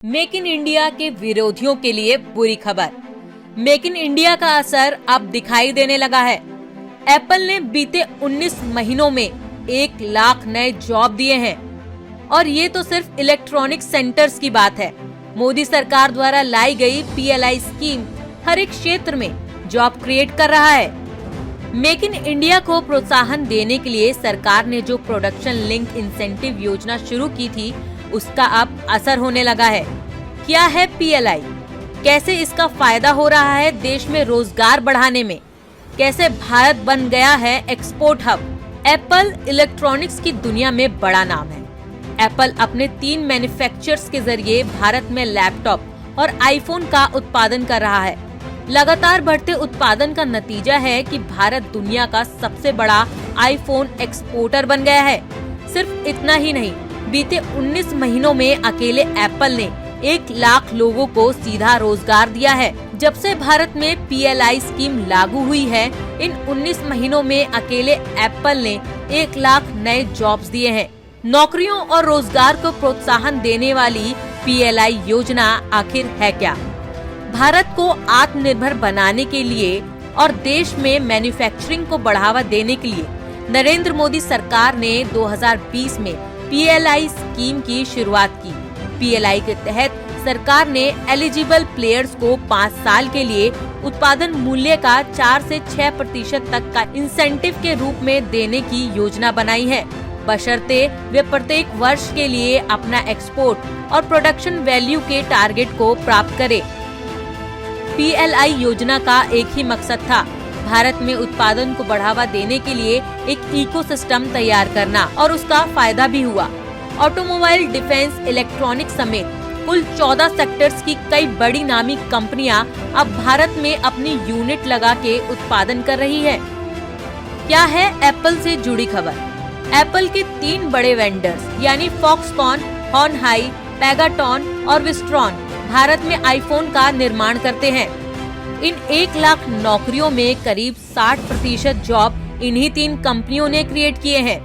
Make in India के विरोधियों के लिए बुरी खबर। मेक इन इंडिया का असर अब दिखाई देने लगा है। एप्पल ने बीते 19 महीनों में 1 लाख नए जॉब दिए हैं और ये तो सिर्फ इलेक्ट्रॉनिक सेंटर्स की बात है। मोदी सरकार द्वारा लाई गई PLI स्कीम हर एक क्षेत्र में जॉब क्रिएट कर रहा है। मेक इन इंडिया को प्रोत्साहन देने के लिए सरकार ने जो प्रोडक्शन लिंक इंसेंटिव योजना शुरू की थी, उसका अब असर होने लगा है। क्या है PLI? कैसे इसका फायदा हो रहा है देश में रोजगार बढ़ाने में? कैसे भारत बन गया है एक्सपोर्ट हब? एप्पल इलेक्ट्रॉनिक्स की दुनिया में बड़ा नाम है। एप्पल अपने 3 मैन्युफैक्चरर्स के जरिए भारत में लैपटॉप और आईफोन का उत्पादन कर रहा है। लगातार बढ़ते उत्पादन का नतीजा है कि भारत दुनिया का सबसे बड़ा आईफोन एक्सपोर्टर बन गया है। सिर्फ इतना ही नहीं, बीते 19 महीनों में अकेले एप्पल ने 1 लाख लोगों को सीधा रोजगार दिया है। जब से भारत में PLI स्कीम लागू हुई है, इन 19 महीनों में अकेले एप्पल ने 1 लाख नए जॉब्स दिए हैं। नौकरियों और रोजगार को प्रोत्साहन देने वाली PLI योजना आखिर है क्या? भारत को आत्मनिर्भर बनाने के लिए और देश में मैन्युफैक्चरिंग को बढ़ावा देने के लिए नरेंद्र मोदी सरकार ने 2020 में PLI स्कीम की शुरुआत की। PLI के तहत सरकार ने एलिजिबल प्लेयर्स को 5 साल के लिए उत्पादन मूल्य का 4 से 6% तक का इंसेंटिव के रूप में देने की योजना बनाई है, बशर्ते वे प्रत्येक वर्ष के लिए अपना एक्सपोर्ट और प्रोडक्शन वैल्यू के टारगेट को प्राप्त करें। PLI योजना का एक ही मकसद था, भारत में उत्पादन को बढ़ावा देने के लिए एक इकोसिस्टम तैयार करना, और उसका फायदा भी हुआ। ऑटोमोबाइल, डिफेंस, इलेक्ट्रॉनिक समेत कुल 14 सेक्टर्स की कई बड़ी नामी कंपनियां अब भारत में अपनी यूनिट लगा के उत्पादन कर रही है। क्या है एप्पल से जुड़ी खबर? एप्पल के 3 बड़े वेंडर्स यानी फॉक्सकॉन, हॉनहाई, पेगाटॉन और विस्ट्रॉन भारत में आईफोन का निर्माण करते हैं। इन 1 लाख नौकरियों में करीब 60% जॉब इन्हीं 3 कंपनियों ने क्रिएट किए हैं।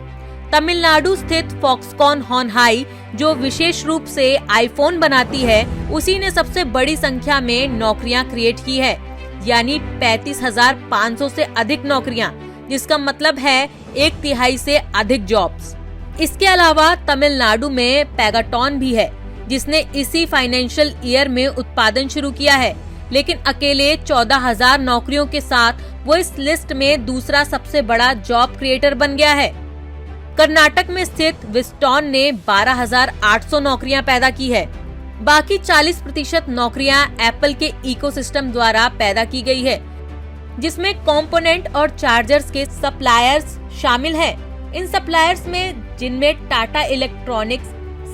तमिलनाडु स्थित फॉक्सकॉन हॉनहाई, जो विशेष रूप से आईफोन बनाती है, उसी ने सबसे बड़ी संख्या में नौकरियां क्रिएट की है, यानी 35,500 से अधिक नौकरियां, जिसका मतलब है 1/3 से अधिक जॉब्स। इसके अलावा तमिलनाडु में पेगाटॉन भी है, जिसने इसी फाइनेंशियल ईयर में उत्पादन शुरू किया है, लेकिन अकेले 14,000 नौकरियों के साथ वो इस लिस्ट में दूसरा सबसे बड़ा जॉब क्रिएटर बन गया है। कर्नाटक में स्थित विस्टॉन ने 12,800 नौकरियां पैदा की है। बाकी 40% नौकरियां एप्पल के इकोसिस्टम द्वारा पैदा की गई है, जिसमें कंपोनेंट और चार्जर्स के सप्लायर्स शामिल हैं। इन सप्लायर्स में जिनमें टाटा इलेक्ट्रॉनिक्स,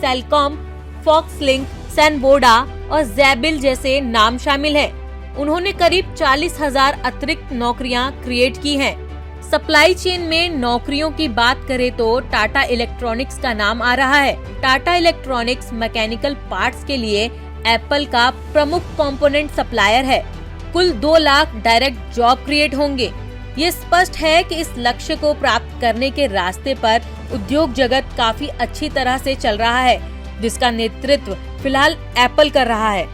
सेलकॉम, फॉक्सलिंक, सैनबोर्डा और ज़ैबिल जैसे नाम शामिल हैं। उन्होंने करीब 40,000 अतिरिक्त नौकरियां क्रिएट की हैं। सप्लाई चेन में नौकरियों की बात करें तो टाटा इलेक्ट्रॉनिक्स का नाम आ रहा है। टाटा इलेक्ट्रॉनिक्स मैकेनिकल पार्ट्स के लिए एप्पल का प्रमुख कंपोनेंट सप्लायर है। कुल 2 लाख डायरेक्ट जॉब क्रिएट होंगे। ये स्पष्ट है कि इस लक्ष्य को प्राप्त करने के रास्ते पर उद्योग जगत काफी अच्छी तरह से चल रहा है, जिसका नेतृत्व फिलहाल एप्पल कर रहा है।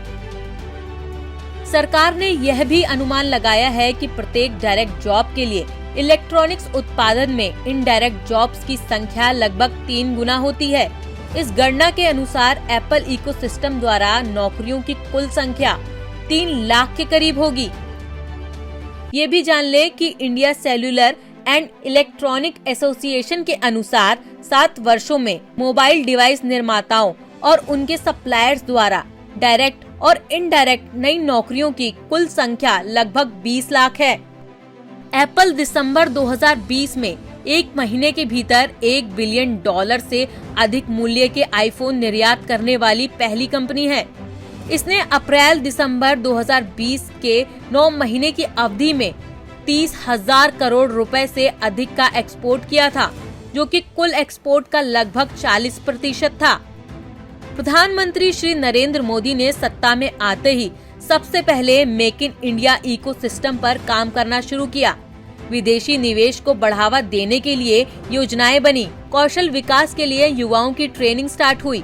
सरकार ने यह भी अनुमान लगाया है कि प्रत्येक डायरेक्ट जॉब के लिए इलेक्ट्रॉनिक्स उत्पादन में इनडायरेक्ट जॉब्स की संख्या लगभग 3 गुना होती है। इस गणना के अनुसार एप्पल इकोसिस्टम द्वारा नौकरियों की कुल संख्या 3 लाख के करीब होगी। ये भी जान ले कि India cellular and electronic association के अनुसार 7 वर्षों में मोबाइल डिवाइस निर्माताओं और उनके सप्लायर्स द्वारा डायरेक्ट और इनडायरेक्ट नई नौकरियों की कुल संख्या लगभग 20 लाख है। एप्पल दिसंबर 2020 में 1 महीने के भीतर $1 बिलियन से अधिक मूल्य के आईफोन निर्यात करने वाली पहली कंपनी है। इसने अप्रैल-दिसंबर 2020 के 9 महीने की अवधि में 30,000 करोड़ रुपए से अधिक का एक्सपोर्ट किया था, जो कि कुल एक्सपोर्ट का लगभग 40% था। प्रधानमंत्री श्री नरेंद्र मोदी ने सत्ता में आते ही सबसे पहले मेक इन इंडिया इकोसिस्टम पर काम करना शुरू किया। विदेशी निवेश को बढ़ावा देने के लिए योजनाएं बनी, कौशल विकास के लिए युवाओं की ट्रेनिंग स्टार्ट हुई।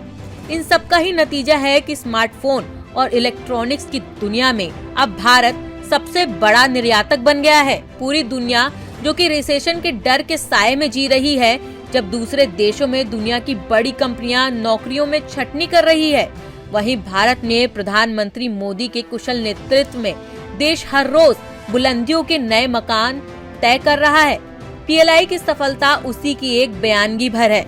इन सब का ही नतीजा है कि स्मार्टफोन और इलेक्ट्रॉनिक्स की दुनिया में अब भारत सबसे बड़ा निर्यातक बन गया है। पूरी दुनिया जो कि रिसेशन के डर के साए में जी रही है, जब दूसरे देशों में दुनिया की बड़ी कंपनियां नौकरियों में छटनी कर रही है, वहीं भारत में प्रधानमंत्री मोदी के कुशल नेतृत्व में देश हर रोज बुलंदियों के नए मकान तय कर रहा है। पीएलआई की सफलता उसी की एक बयानगी भर है।